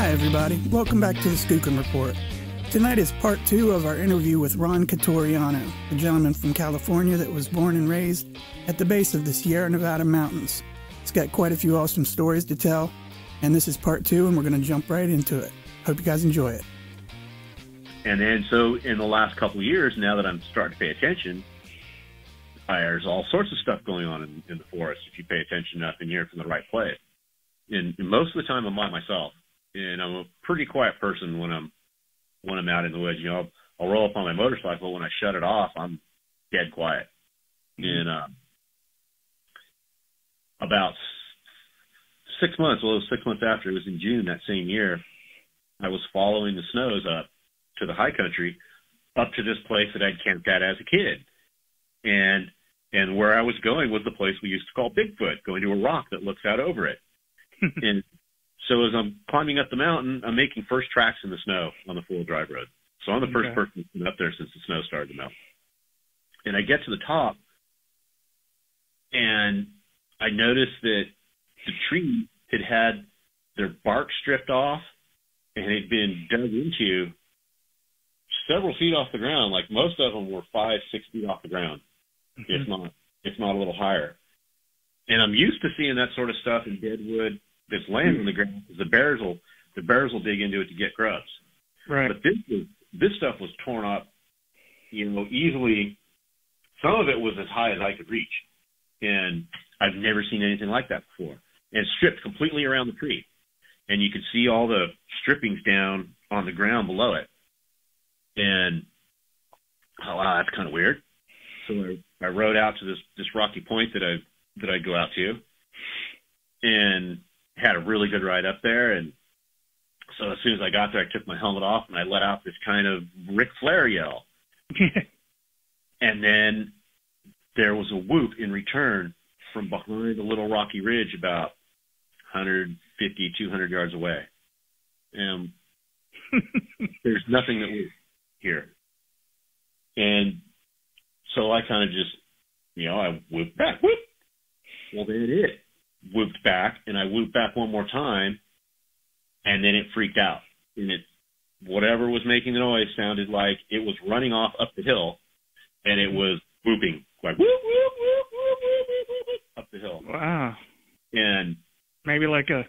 Hi everybody, welcome back to the Skookum Report. Tonight is part 2 of our interview with Ron Quitoriano, a gentleman from California that was born and raised at the base of the Sierra Nevada mountains. He's got quite a few awesome stories to tell, and this is part 2 and we're going to jump right into it. Hope you guys enjoy it. And then so in the last couple of years, now that I'm starting to pay attention, there's all sorts of stuff going on in the forest if you pay attention enough and you're from the right place. And most of the time I'm by myself, and I'm a pretty quiet person when I'm out in the woods. You know, I'll roll up on my motorcycle. When I shut it off, I'm dead quiet. And about 6 months, well, it was 6 months after, it was in June that same year, I was following the snows up to the high country, up to this place that I'd camped at as a kid. And where I was going was the place we used to call Bigfoot, going to a rock that looks out over it. And so as I'm climbing up the mountain, I'm making first tracks in the snow on the four-wheel drive road. So I'm the first person that's been up there since the snow started to melt. And I get to the top, and I noticed that the tree had their bark stripped off and had been dug into several feet off the ground. Like most of them were 5-6 feet off the ground, if not a little higher. And I'm used to seeing that sort of stuff in dead wood that's laying on the ground, because the bears will dig into it to get grubs. Right. But this stuff was torn up, you know, easily. Some of it was as high as I could reach, and I've never seen anything like that before. And stripped completely around the tree, and you could see all the strippings down on the ground below it. And oh wow, that's kind of weird. So I rode out to this rocky point that I go out to, and had a really good ride up there. And so as soon as I got there, I took my helmet off and I let out this kind of Ric Flair yell. And then there was a whoop in return from behind a little rocky ridge about 150, 200 yards away. And there's nothing that we hear. And so I kind of just, you know, I whooped back, whoop. Well, then it whooped back, and I whooped back one more time, and then it freaked out. And whatever was making the noise sounded like it was running off up the hill, and it was whooping, like whoop, whoop, whoop, whoop, whoop, whoop, whoop, up the hill. Wow. And maybe like I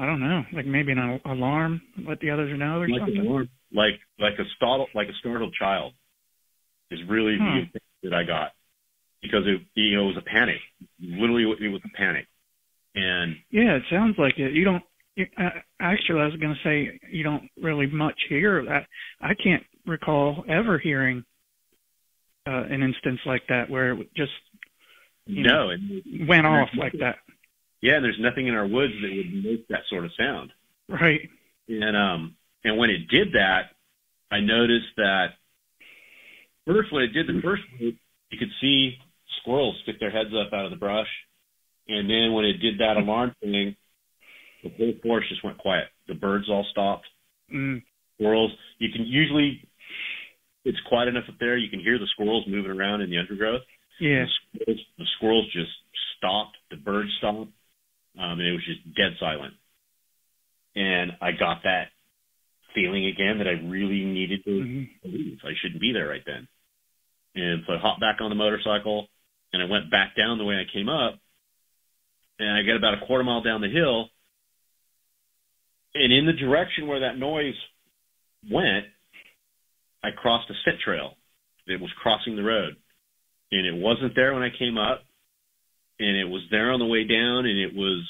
don't know, like maybe an alarm, let the others know or something? An alarm, like a startled child is really the thing that I got. Because it was a panic. Literally, it was a panic. And yeah, it sounds like it. Actually, I was going to say you don't really much hear that. I can't recall ever hearing an instance like that where it just went off like that. Yeah, and there's nothing in our woods that would make that sort of sound. Right. And when it did that, I noticed that first when it did the first whoop, you could see squirrels stick their heads up out of the brush. And then when it did that alarm thing, the whole forest just went quiet. The birds all stopped. Squirrels, you can usually, it's quiet enough up there, you can hear the squirrels moving around in the undergrowth. Yeah. The squirrels just stopped. The birds stopped. And it was just dead silent. And I got that feeling again that I really needed to leave. I shouldn't be there right then. And so I hopped back on the motorcycle, and I went back down the way I came up, and I got about a quarter mile down the hill, and in the direction where that noise went, I crossed a scent trail that was crossing the road. And it wasn't there when I came up, and it was there on the way down, and it was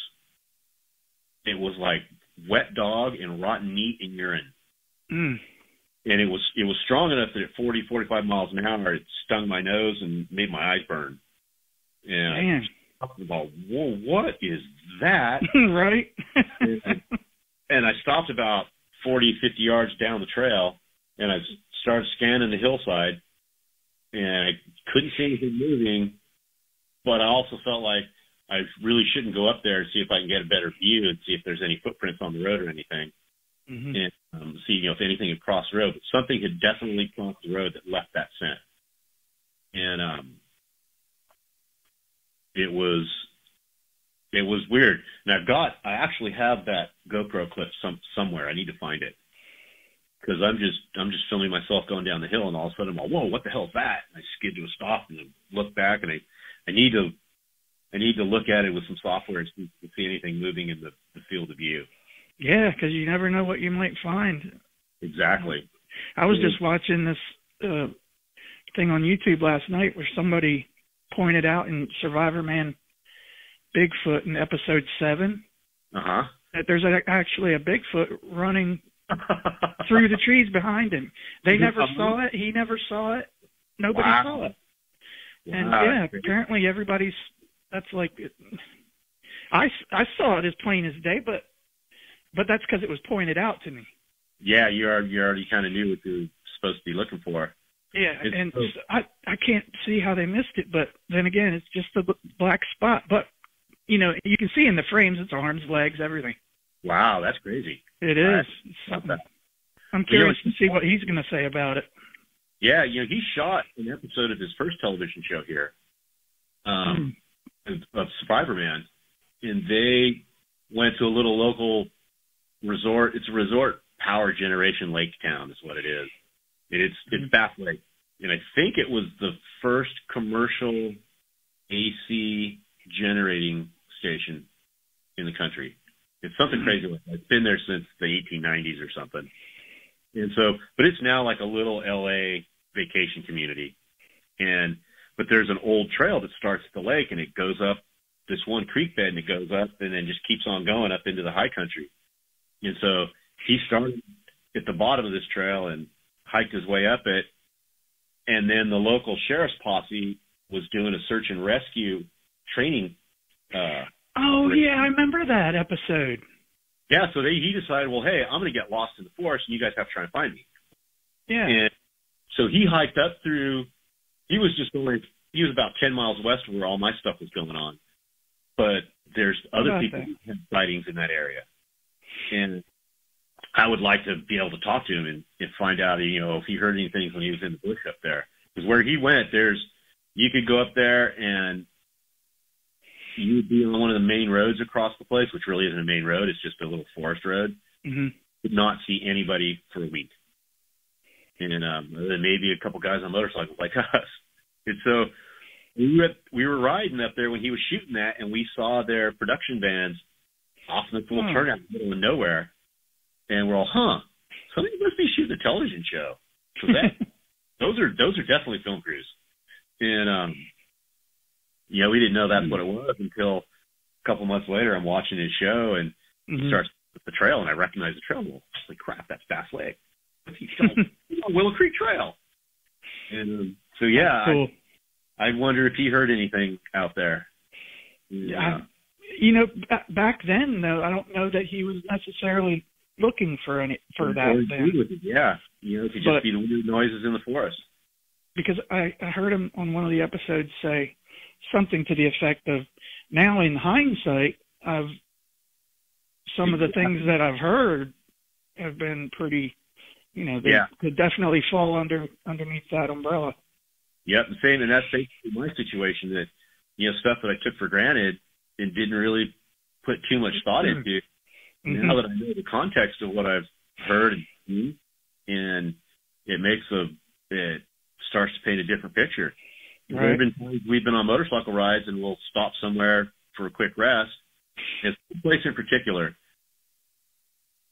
like wet dog and rotten meat and urine. And it was strong enough that at 40, 45 miles an hour, it stung my nose and made my eyes burn. And I was about, whoa, what is that? Right. and I stopped about 40, 50 yards down the trail, and I started scanning the hillside, and I couldn't see anything moving, but I also felt like I really shouldn't go up there and see if I can get a better view and see if there's any footprints on the road or anything. And see, if anything had crossed the road. But something had definitely crossed the road that left that scent. And it was It was weird. And I actually have that GoPro clip somewhere. I need to find it. Because I'm just filming myself going down the hill, and all of a sudden I'm like, whoa, what the hell is that? And I skid to a stop and look back, and I need to look at it with some software and see anything moving in the field of view. Yeah, because you never know what you might find. Exactly. I was just watching this thing on YouTube last night where somebody pointed out in Survivor Man Bigfoot in episode 7 that there's actually a Bigfoot running through the trees behind him. They never saw it. He never saw it. Nobody saw it. And yeah, apparently that's like, I saw it as plain as day, but that's because it was pointed out to me. Yeah, you already kind of knew what you were supposed to be looking for. Yeah, and I can't see how they missed it, but then again, it's just a black spot. But, you know, you can see in the frames, it's arms, legs, everything. Wow, that's crazy. It is. I'm curious to see what he's going to say about it. Yeah, you know, he shot an episode of his first television show here of Survivor Man, and they went to a little local resort. It's a resort power generation lake town is what it is. And it's Bass Lake. And I think it was the first commercial AC generating station in the country. It's something crazy like that. It's been there since the 1890s or something. And so, but it's now like a little LA vacation community. But there's an old trail that starts at the lake, and it goes up this one creek bed, and it goes up and then just keeps on going up into the high country. And so he started at the bottom of this trail and hiked his way up it. And then the local sheriff's posse was doing a search and rescue training. Yeah, I remember that episode. Yeah, so he decided, well, hey, I'm going to get lost in the forest, and you guys have to try and find me. Yeah. And so he hiked up through. He was about 10 miles west of where all my stuff was going on. But there's other people who have sightings in that area. And I would like to be able to talk to him and find out, you know, if he heard anything when he was in the bush up there. Because where he went, you could go up there and you would be on one of the main roads across the place, which really isn't a main road. It's just a little forest road. Mm-hmm. Did not see anybody for a week. And then maybe a couple guys on motorcycles like us. And so we were riding up there when he was shooting that, and we saw their production vans off in this little turnout in the middle of nowhere. And we're all, somebody must be shooting a television show. So those are definitely film crews. And, we didn't know that's what it was until a couple months later. I'm watching his show, and he starts with the trail, and I recognize the trail. Well, holy crap, that's Bass Lake. He's on Willow Creek Trail. And so, yeah, cool. I wonder if he heard anything out there. Yeah. Back then, though, I don't know that he was necessarily looking for that. Yeah, it could just be the weird noises in the forest. Because I heard him on one of the episodes say something to the effect of, now in hindsight, some of the things that I've heard have been pretty, they could definitely fall underneath that umbrella. Yep, the same, and that's basically my situation, that, stuff that I took for granted and didn't really put too much thought into. Mm-hmm. Now that I know the context of what I've heard and seen, and it starts to paint a different picture. Right. We've been on motorcycle rides, and we'll stop somewhere for a quick rest. It's a place in particular,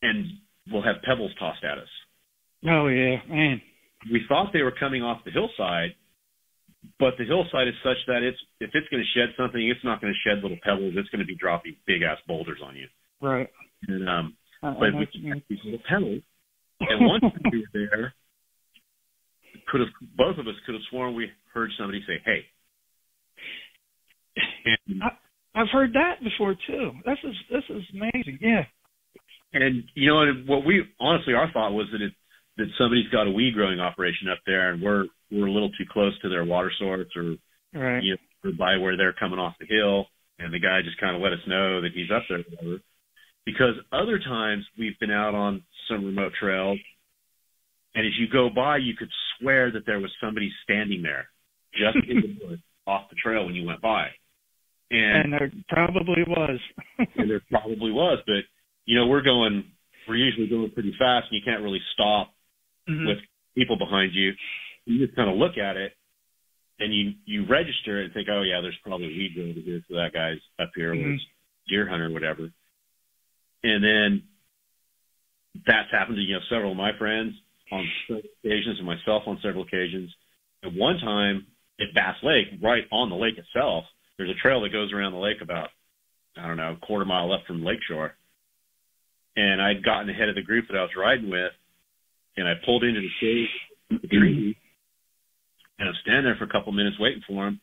and we'll have pebbles tossed at us. Oh, yeah, man. We thought they were coming off the hillside, but the hillside is such that if it's going to shed something, it's not going to shed little pebbles. It's going to be dropping big-ass boulders on you. Right. And, but we had these little pebbles, and once we were there, both of us could have sworn we heard somebody say, "Hey." And I've heard that before too. This is amazing. Yeah. And what our thought was that somebody's got a weed growing operation up there, and we're a little too close to their water source, or right, or by where they're coming off the hill, and the guy just kind of let us know that he's up there, or whatever. Because other times we've been out on some remote trails, and as you go by, you could swear that there was somebody standing there just in the woods off the trail when you went by. And there probably was. And there probably was, but we're usually going pretty fast, and you can't really stop with people behind you. You just kind of look at it, and you register it and think, oh yeah, there's probably a weed over here, so that guy's up here, or it's deer hunter, or whatever. And then that's happened to several of my friends on several occasions, and myself on several occasions. At one time at Bass Lake, right on the lake itself, there's a trail that goes around the lake about, I don't know, a quarter mile up from the lakeshore. And I'd gotten ahead of the group that I was riding with, and I pulled into the shade of the tree, and I'm standing there for a couple minutes waiting for him,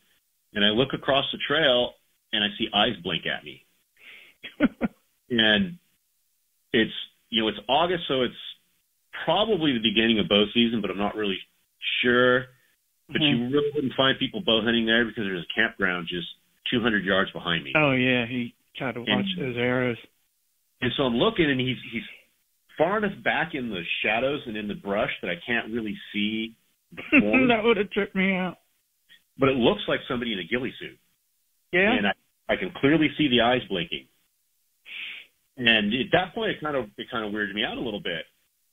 and I look across the trail, and I see eyes blink at me. And it's August, so it's probably the beginning of bow season, but I'm not really sure. But you really wouldn't find people bow hunting there because there's a campground just 200 yards behind me. Oh, yeah. He tried to watch those arrows. And so I'm looking, and he's far enough back in the shadows and in the brush that I can't really see the form. That would have tripped me out. But it looks like somebody in a ghillie suit. Yeah. And I can clearly see the eyes blinking. And at that point, it kind of weirded me out a little bit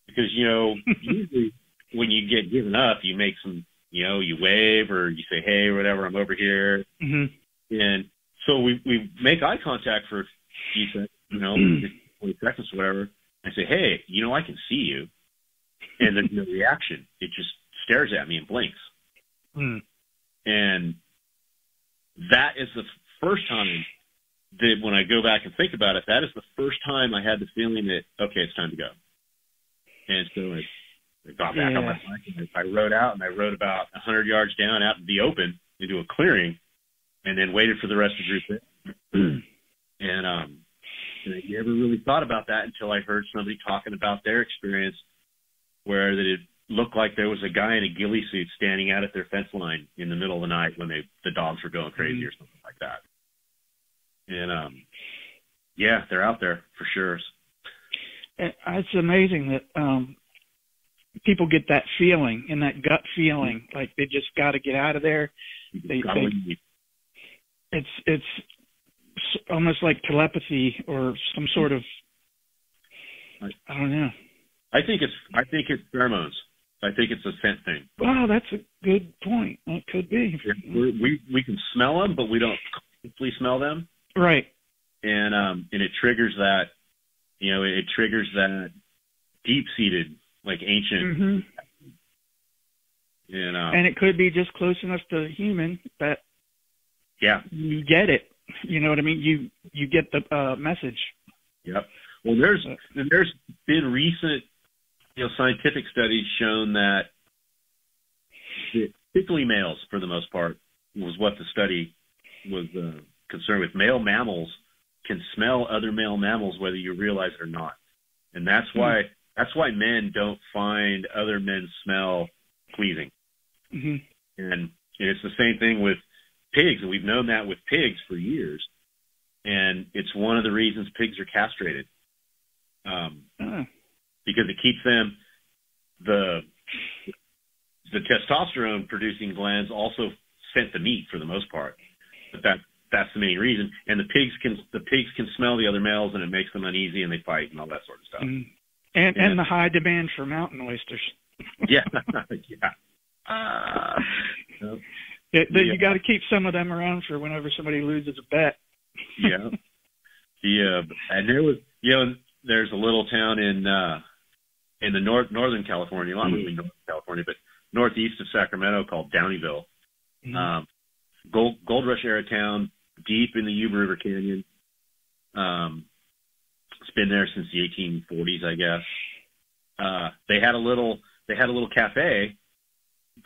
because, usually when you get given up, you make some, you wave or you say, hey, or whatever, I'm over here. And so we make eye contact for a few seconds, 20 seconds or whatever. I say, hey, I can see you. And there's no reaction. It just stares at me and blinks. And that is the first time that when I go back and think about it, that is the first time I had the feeling that, okay, it's time to go. And so I got back on my bike and I rode out, and I rode about 100 yards down out in the open into a clearing, and then waited for the rest of the group. And I never really thought about that until I heard somebody talking about their experience where that it looked like there was a guy in a ghillie suit standing out at their fence line in the middle of the night when the dogs were going crazy or something like that. And, they're out there for sure. It's amazing that people get that feeling and that gut feeling, like they just got to get out of there. It's almost like telepathy or some sort of, I don't know. I think it's pheromones. I think it's a scent thing. Wow, that's a good point. It could be. We can smell them, but we don't completely smell them. Right. And it triggers that, it triggers that deep-seated, like ancient. And it could be just close enough to human that you get it. You know what I mean? You get the message. Yep. Well, there's been recent, scientific studies shown that particularly males, for the most part, was what the study was concerned with. Male mammals can smell other male mammals whether you realize it or not, and that's why men don't find other men's smell pleasing. And it's the same thing with pigs, and we've known that with pigs for years, and it's one of the reasons pigs are castrated, because it keeps them, the testosterone producing glands also scent the meat for the most part, but that's the main reason. And the pigs can smell the other males, and it makes them uneasy, and they fight and all that sort of stuff. And the high demand for mountain oysters. You got to keep some of them around for whenever somebody loses a bet. And there was, there's a little town in the northern California, not really Northern California, but northeast of Sacramento, called Downeyville. Gold Rush era town, deep in the Yuba River Canyon. It's been there since the 1840s, I guess. They had a little cafe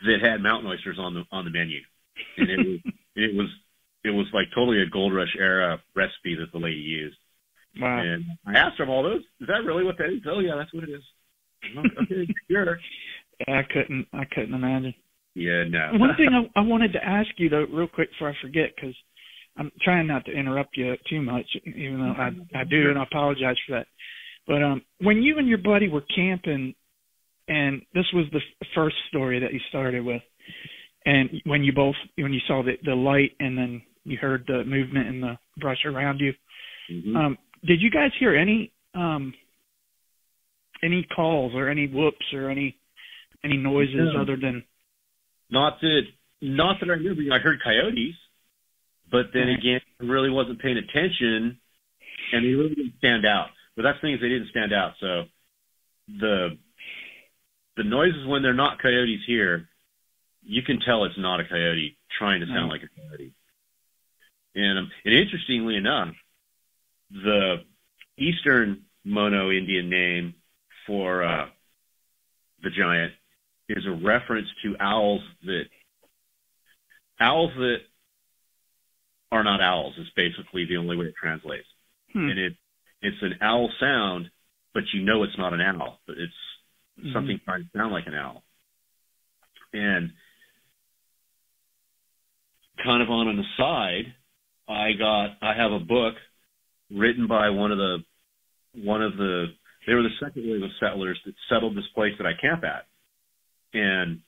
that had mountain oysters on the menu, and it was like totally a Gold Rush era recipe that the lady used. Wow. And I asked her, all those, is that really what that is? Oh yeah, that's what it is. Okay, sure. I couldn't imagine. Yeah, no. One thing I wanted to ask you though, real quick before I forget, because I'm trying not to interrupt you too much, even though I do, and I apologize for that. But when you and your buddy were camping, and this was the first story that you started with, and when you saw the light and then you heard the movement in the brush around you. Mm-hmm. Did you guys hear any calls or any whoops or any noises other than? Not that I remember. I heard coyotes, but then again, I really wasn't paying attention, and they really didn't stand out. But that's the thing is they didn't stand out. So the noises when they're not coyotes here, you can tell it's not a coyote trying to sound like a coyote. And interestingly enough, the Eastern Mono Indian name for the giant is a reference to owls that are not owls is basically the only way it translates. And it's an owl sound, but you know it's not an owl, but it's something trying to sound like an owl. And kind of on an aside, I have a book written by they were the second wave of settlers that settled this place that I camp at. And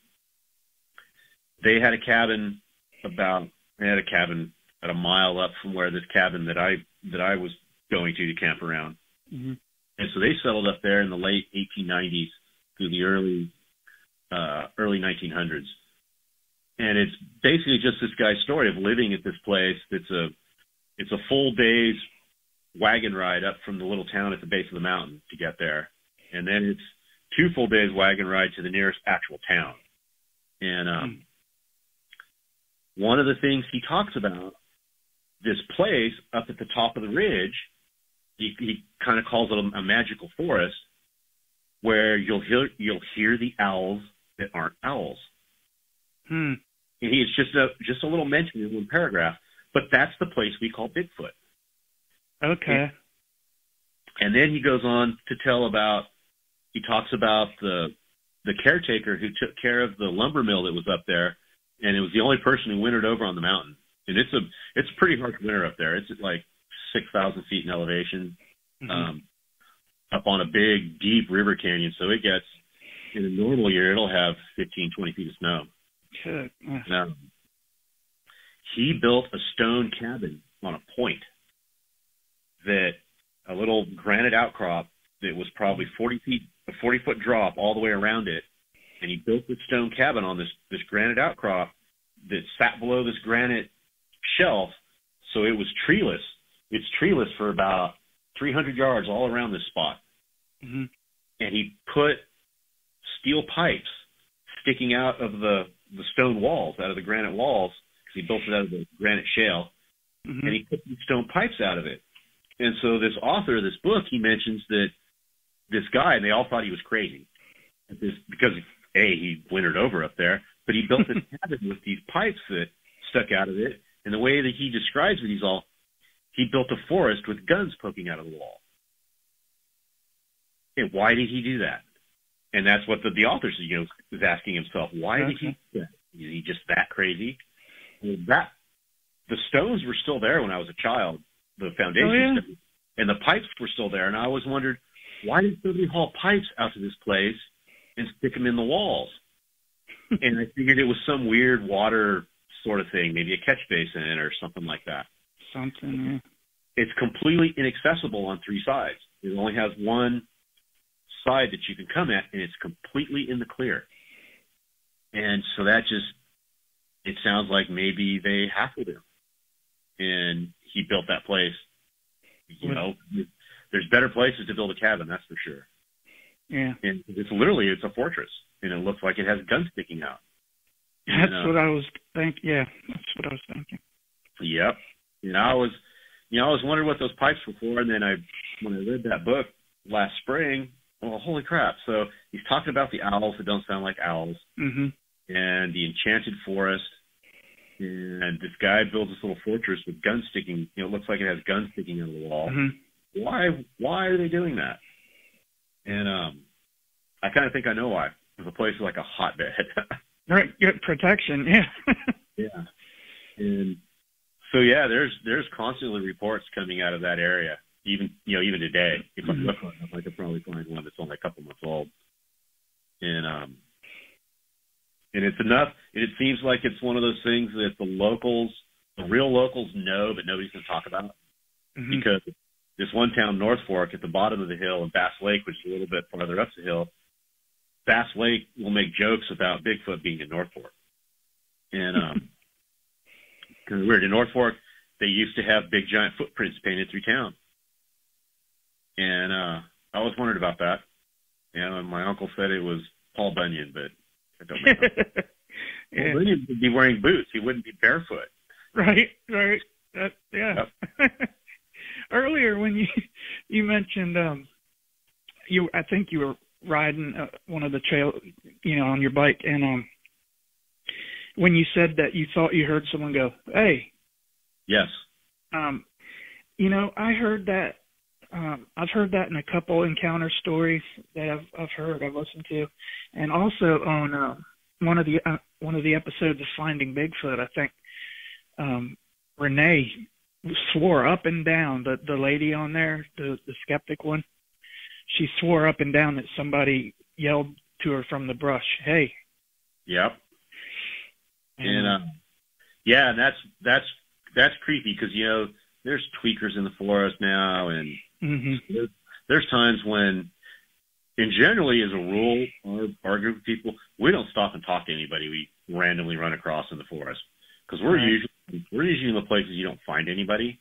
they had a cabin at a mile up from where this cabin that I was going to camp around. Mm-hmm. And so they settled up there in the late 1890s through the early 1900s. And it's basically just this guy's story of living at this place. It's a full day's wagon ride up from the little town at the base of the mountain to get there. And then it's 2 full days wagon ride to the nearest actual town. And one of the things he talks about, this place up at the top of the ridge, he kind of calls it a magical forest, where you'll hear the owls that aren't owls. And it's just a little mention in one paragraph, but that's the place we call Bigfoot. Okay. And then he goes on to he talks about the caretaker who took care of the lumber mill that was up there, and it was the only person who wintered over on the mountain. And it's a pretty harsh winter up there. It's at like 6,000 feet in elevation, up on a big, deep river canyon. So it gets, in a normal year, it'll have 15, 20 feet of snow. Sure. He built a stone cabin on a point that a little granite outcrop that was probably a 40-foot drop all the way around it. And he built this stone cabin on this granite outcrop that sat below this granite shelf. So it was treeless. It's treeless for about 300 yards all around this spot. And he put steel pipes sticking out of the stone walls, out of the granite walls, because he built it out of the granite shale. And he put these stone pipes out of it. And so this author of this book, he mentions that this guy, and they all thought he was crazy, because he wintered over up there, but he built this cabin with these pipes that stuck out of it. And the way that he describes it, he built a forest with guns poking out of the wall. And why did he do that? And that's what the author is asking himself. Why did he do that? Is he just that crazy? Well, the stones were still there when I was a child, the foundation stones, and the pipes were still there. And I always wondered, why did somebody haul pipes out to this place and stick them in the walls? And I figured it was some weird water sort of thing, maybe a catch basin or something like that. Something, It's completely inaccessible on 3 sides. It only has one side that you can come at, and it's completely in the clear. And so it sounds like maybe they hassled him, and he built that place. There's better places to build a cabin, that's for sure. Yeah. And it's a fortress, and it looks like it has guns sticking out. That's what I was thinking. Yeah, that's what I was thinking. Yep. And I was wondering what those pipes were for, and then when I read that book last spring, well, holy crap! So he's talking about the owls that don't sound like owls, and the enchanted forest, and this guy builds this little fortress with guns sticking. It looks like it has guns sticking out of the wall. Why are they doing that? And I kind of think I know why. The place is like a hotbed. Right, good protection. Yeah. Yeah. And so there's constantly reports coming out of that area. Even today, if I look on it, I could probably find one that's only a couple months old. And it's enough. And it seems like it's one of those things that the locals the real locals know, but nobody's going to talk about. Mm-hmm. Because this one town, North Fork, at the bottom of the hill, and Bass Lake, which is a little bit farther up the hill, Bass Lake will make jokes about Bigfoot being in North Fork. And because weird, in North Fork, they used to have big giant footprints painted through town. And I always wondered about that. And my uncle said it was Paul Bunyan, but I don't know. Yeah. Paul Bunyan would be wearing boots. He wouldn't be barefoot. Right. Yeah. Yep. Earlier when you mentioned I think you were riding one of the trail, on your bike, and when you said that you thought you heard someone go, "Hey." Yes. I heard that. I've heard that in a couple encounter stories that I've listened to, and also on one of the episodes of Finding Bigfoot. I think Renee swore up and down, the lady on there, the skeptic one. She swore up and down that somebody yelled to her from the brush, "Hey." Yep. And and that's creepy because there's tweakers in the forest now, and mm-hmm. there's times when, and generally as a rule, our group of people, we don't stop and talk to anybody we randomly run across in the forest, because we're usually in the places you don't find anybody,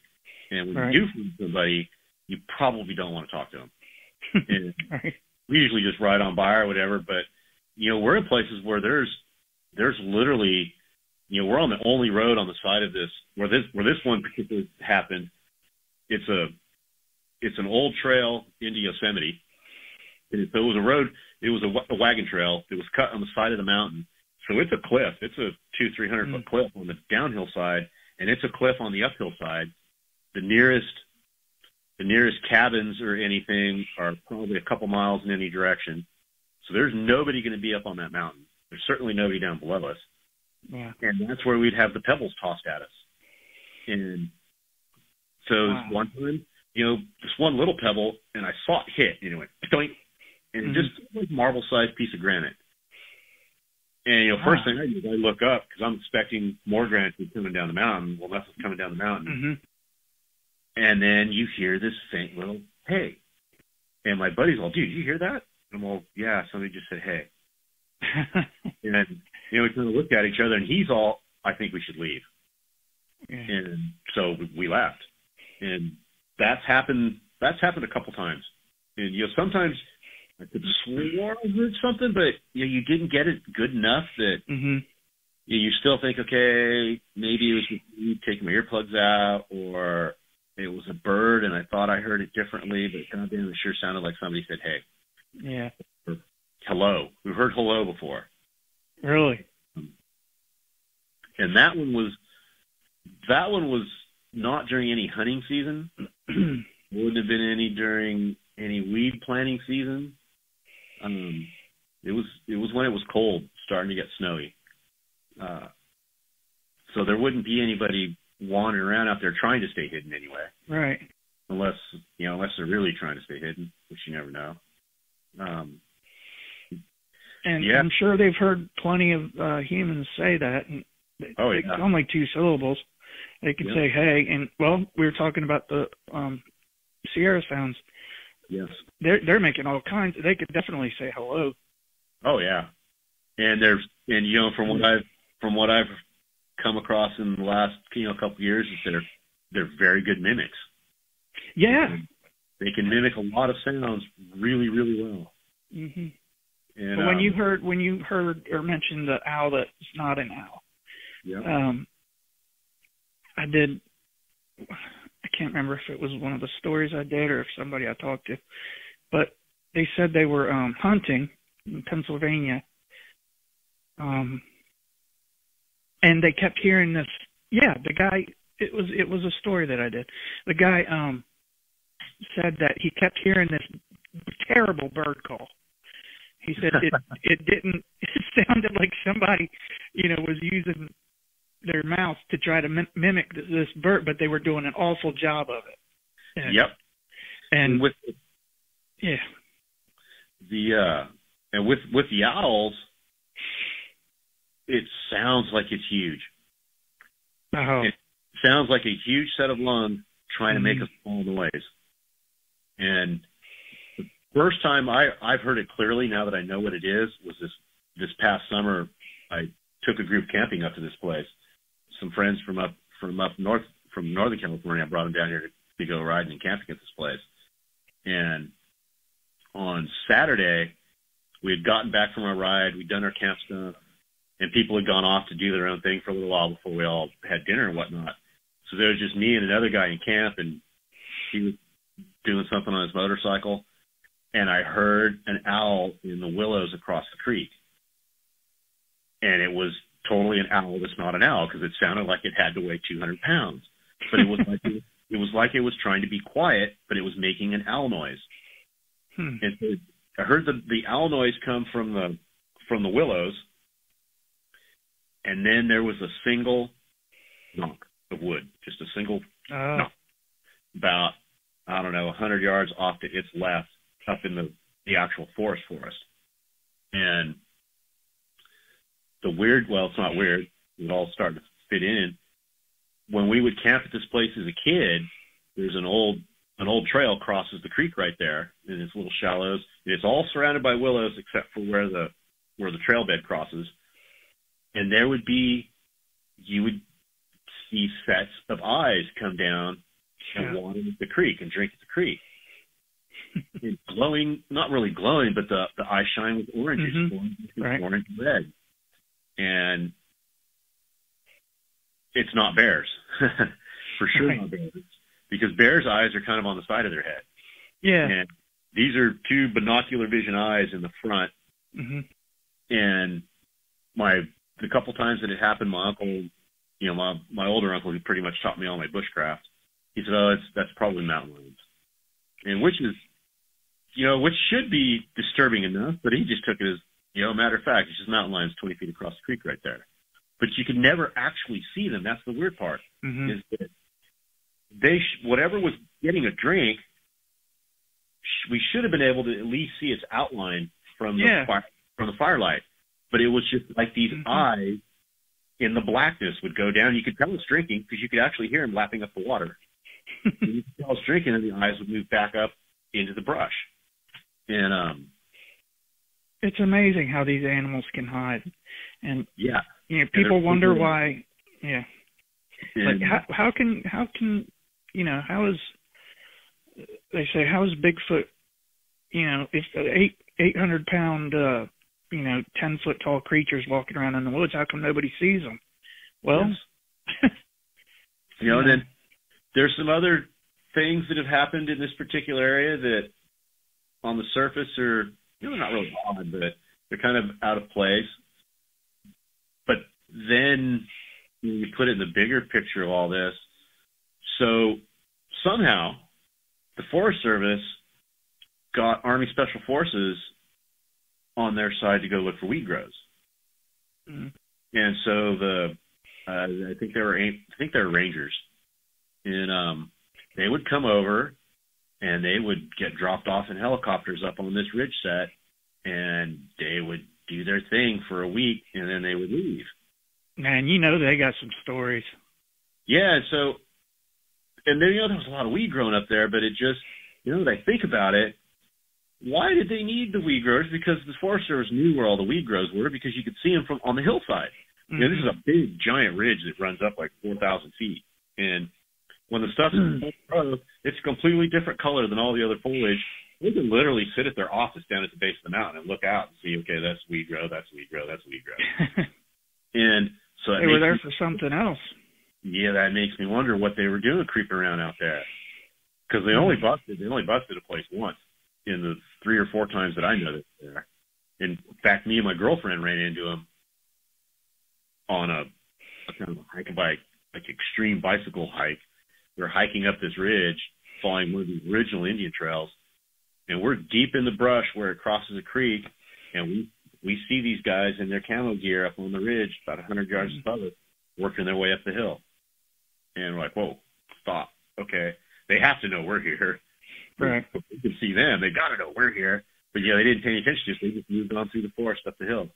and when you do find somebody, you probably don't want to talk to them. And we usually just ride on by or whatever, but we're in places where there's literally, we're on the only road on the side of this where this one particularly happened. It's an old trail into Yosemite. And it was a road. It was a wagon trail. It was cut on the side of the mountain. So it's a cliff. It's a 200-300 foot cliff on the downhill side, and it's a cliff on the uphill side. The nearest cabins or anything are probably a couple miles in any direction. So there's nobody going to be up on that mountain. There's certainly nobody down below us. Yeah. And that's where we'd have the pebbles tossed at us. And so one time, just one little pebble, and I saw it hit, and it went doink, and just like marble-sized piece of granite. And, first thing I do is I look up, because I'm expecting more granite to be coming down the mountain. Well, nothing's coming down the mountain. Mm-hmm. And then you hear this faint little, "Hey." And my buddy's all, "Dude, you hear that?" And I'm all, "Yeah, somebody just said, hey." And, we kind of looked at each other, and he's all, "I think we should leave." Yeah. And so we left. And that's happened a couple times. And, sometimes I could swear I heard something, but, you didn't get it good enough that you still think, okay, maybe it was me taking my earplugs out, or it was a bird and I thought I heard it differently, but goddamn, it sure sounded like somebody said, "Hey." Yeah. Or hello. We've heard hello before. Really? And that one was not during any hunting season. Wouldn't have been any during any weed planting season. It was when it was cold, starting to get snowy. So there wouldn't be anybody wandering around out there trying to stay hidden anyway. Right. Unless they're really trying to stay hidden, which you never know. And I'm sure they've heard plenty of humans say that. And it's only 2 syllables. They can say, "Hey," and we were talking about the Sierra sounds. Yes. They're making all kinds. They could definitely say hello. Oh yeah. And from what I've come across in the last couple of years, is they're very good mimics. Yeah. They can mimic a lot of sounds really, really well. Mhm. And when you heard or mentioned the owl that's not an owl. Yeah. I can't remember if it was one of the stories I did or if somebody I talked to, but they said they were hunting in Pennsylvania, and they kept hearing this. Yeah, the guy. It was a story that I did. The guy said that he kept hearing this terrible bird call. He said it sounded like somebody, was using their mouth to try to mimic this bird, but they were doing an awful job of it. And, yep. And with the owls, it sounds like it's huge. Oh. sounds like a huge set of lungs trying to make a small noise. And the first time I've heard it clearly, now that I know what it is, was this past summer. I took a group camping up to this place. Some friends from up north, from Northern California, I brought them down here to go riding and camping at this place. And on Saturday, we had gotten back from our ride, we'd done our camp stuff, and people had gone off to do their own thing for a little while before we all had dinner and whatnot. So there was just me and another guy in camp, and he was doing something on his motorcycle, and I heard an owl in the willows across the creek. And it was totally an owl that's not an owl, because it sounded like it had to weigh 200 pounds. But it was like it was trying to be quiet, but it was making an owl noise. And so I heard the owl noise come from the willows, and then there was a single knock of wood, just a single knock, about, I don't know, 100 yards off to its left, up in the actual forest. And it's not weird, it all started to fit in. When we would camp at this place as a kid, there's an old trail crosses the creek right there, and it's little shallows. It's all surrounded by willows except for where the trail bed crosses. And you would see sets of eyes come down and water the creek and drink at the creek. It's glowing, not really glowing, but the eye shine with oranges, orange and red. And it's not bears. For sure not bears. Because bears' eyes are kind of on the side of their head. Yeah. And these are two binocular vision eyes in the front. And the couple times that it happened, my uncle, my older uncle, who pretty much taught me all my bushcraft, he said, that's probably mountain lions. And which should be disturbing enough, but he just took it as, matter of fact, it's just mountain lions 20 feet across the creek right there. But you could never actually see them. That's the weird part. Is that whatever was getting a drink, we should have been able to at least see its outline from the firelight. But it was just like these eyes in the blackness would go down. You could tell it's drinking because you could actually hear him lapping up the water. You could tell it's drinking, and the eyes would move back up into the brush. And it's amazing how these animals can hide. And people wonder why. Yeah. Like how is Bigfoot, if 800 pound 10-foot tall creatures walking around in the woods, how come nobody sees them? Well, and then there's some other things that have happened in this particular area that on the surface are not really odd, but they're kind of out of place. But then you put it in the bigger picture of all this. So somehow the Forest Service got Army Special Forces on their side to go look for weed grows. And so I think they were rangers, and they would come over and they would get dropped off in helicopters up on this ridge set, and they would do their thing for a week, and then they would leave. Man, they got some stories. Yeah, so, and then, there was a lot of weed growing up there, but it just, when I think about it, why did they need the weed growers? Because the Forest Service knew where all the weed grows were, because you could see them from on the hillside. This is a big, giant ridge that runs up like 4,000 feet. And when the stuff is it's a completely different color than all the other foliage. They can literally sit at their office down at the base of the mountain and look out and see, okay, that's weed grow, that's weed grow, that's weed grow. And so they were there for something else. Yeah, that makes me wonder what they were doing creeping around out there. Because they only busted a place once in the 3 or 4 times that I noticed there. In fact, me and my girlfriend ran into them on a kind of a hike bike, like extreme bicycle hike. We were hiking up this ridge, following one of the original Indian trails, and we're deep in the brush where it crosses a creek, and we see these guys in their camo gear up on the ridge, about 100 yards above us, working their way up the hill. And we're like, whoa, stop. Okay. They have to know we're here. Right. We can see them. They got to know we're here. But, they didn't pay any attention to us. They just moved on through the forest up the hill.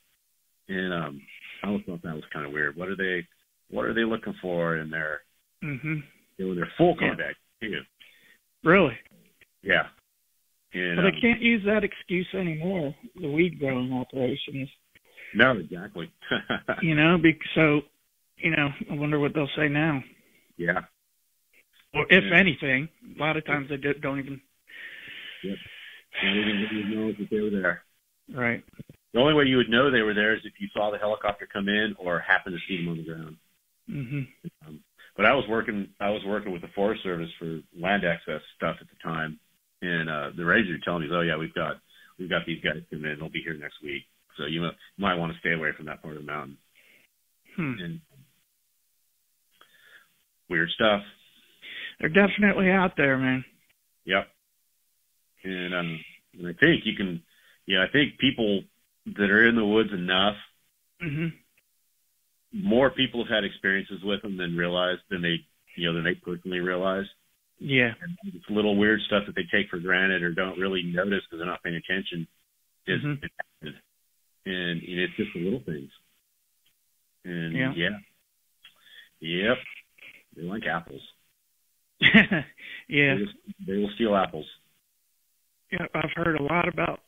And I always thought that was kind of weird. What are they looking for in their Mm-hmm. When they're full contact, too. Really? Yeah. And, but they can't use that excuse anymore, the weed growing operations. No, exactly. So, I wonder what they'll say now. Yeah. Or if anything, a lot of times they don't even. Yep. Don't even know that they were there. Right. The only way you would know they were there is if you saw the helicopter come in or happened to see them on the ground. Mm-hmm. But I was working with the Forest Service for land access stuff at the time, and the ranger were telling me, "Oh yeah, we've got these guys coming in. They'll be here next week. So you might want to stay away from that part of the mountain." And weird stuff. They're definitely out there, man. Yep. And I think you can. Yeah, I think people that are in the woods enough. Mm-hmm. More people have had experiences with them than they personally realize. Yeah. And it's little weird stuff that they take for granted or don't really notice because they're not paying attention. And it's just the little things. And yep, they like apples. Yeah. They will steal apples. Yeah, I've heard a lot about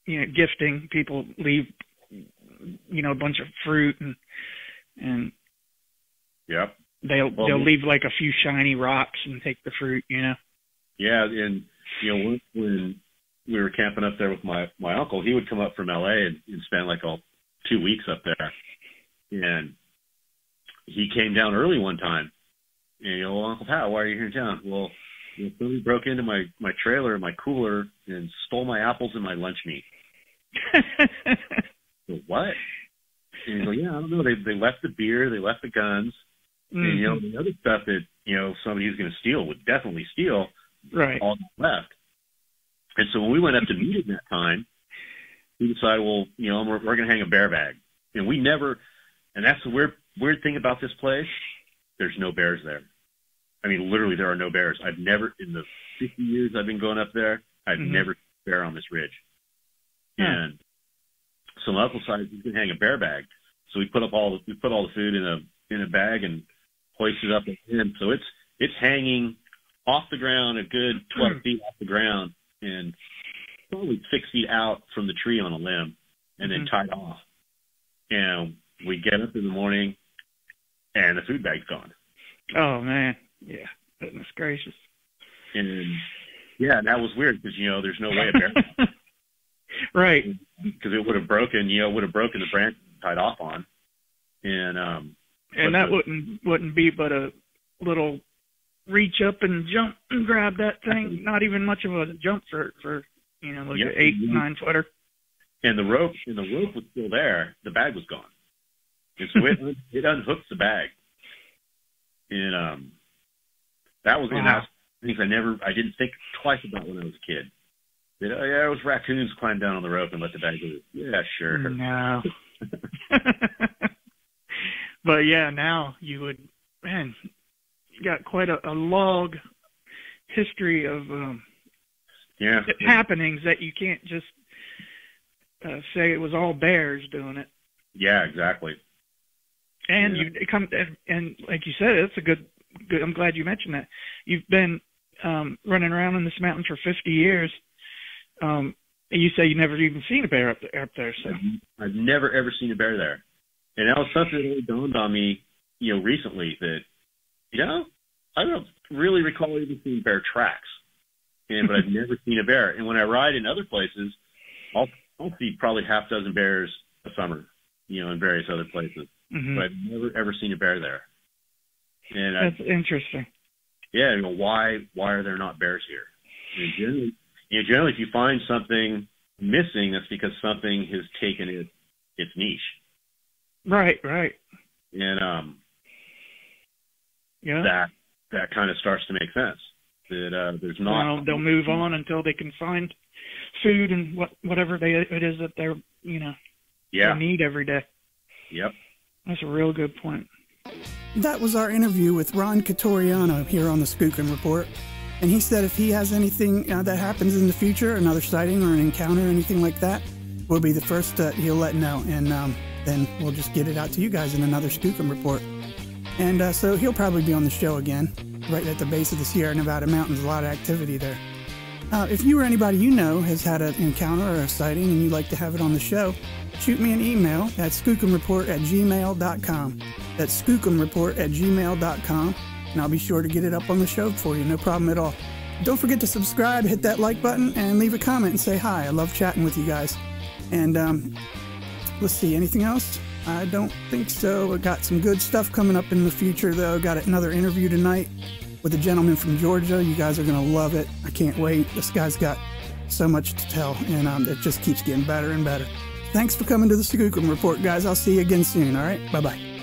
gifting. People leave a bunch of fruit and yep. They'll leave like a few shiny rocks and take the fruit, Yeah, and when we were camping up there with my uncle, he would come up from LA and spend like 2 weeks up there. And he came down early one time. And well, Uncle Pat, why are you here in town? Well, somebody broke into my trailer, my cooler, and stole my apples and my lunch meat. So what? And he's like, yeah, I don't know. They left the beer, they left the guns, and the other stuff that somebody who's going to steal would definitely steal. Right. All left. And so when we went up to meet him that time, we decided, well, we're going to hang a bear bag, and we never. And that's the weird thing about this place. There's no bears there. I mean, literally, there are no bears. I've never, in the 50 years I've been going up there, I've never seen a bear on this ridge. And so my uncle decided he's going to hang a bear bag. So we put all the food in a bag and hoisted it up at him. So it's hanging off the ground, a good 12 feet off the ground, and probably 6 feet out from the tree on a limb, and then tied off. And we get up in the morning, and the food bag's gone. Oh man, yeah, goodness gracious. And yeah, that was weird because there's no way a bear. Right. Because it would have broken, the branch tied off on, and that wouldn't be but a little reach up and jump and grab that thing. Not even much of a jump for like an 8-9 footer. And the rope was still there. The bag was gone. And so it unhooked the bag, and that was things I didn't think twice about when I was a kid. There was raccoons climb down on the rope and let the bag go. Yeah, sure. No. But yeah, now you would, man, you got quite a log history of happenings that you can't just say it was all bears doing it. Yeah, exactly. And and like you said, it's a good. I'm glad you mentioned that. You've been running around in this mountain for 50 years. You say you never even seen a bear up there. So I've never ever seen a bear there, and that was something that really dawned on me, recently that, I don't really recall even seeing bear tracks, but I've never seen a bear. And when I ride in other places, I'll see probably half dozen bears a summer, in various other places, but I've never ever seen a bear there. And that's interesting. Yeah, why are there not bears here? And generally, if you find something missing, that's because something has taken its niche. Right. And that kind of starts to make sense. That there's not. Well, they'll move on until they can find food and whatever it is that they're they need every day. Yep. That's a real good point. That was our interview with Ron Quitoriano here on the Skookum Report. And he said if he has anything that happens in the future, another sighting or an encounter, anything like that, we'll be the first he'll let know. And then we'll just get it out to you guys in another Skookum Report. And so he'll probably be on the show again, right at the base of the Sierra Nevada mountains. A lot of activity there. If you or anybody you know has had an encounter or a sighting and you'd like to have it on the show, shoot me an email at skookumreport@gmail.com. That's skookumreport@gmail.com, and I'll be sure to get it up on the show for you. No problem at all. Don't forget to subscribe, hit that like button, and leave a comment and say hi. I love chatting with you guys. And let's see, anything else? I don't think so. I got some good stuff coming up in the future, though. Got another interview tonight with a gentleman from Georgia. You guys are going to love it. I can't wait. This guy's got so much to tell, and it just keeps getting better and better. Thanks for coming to the Skookum Report, guys. I'll see you again soon, all right? Bye-bye.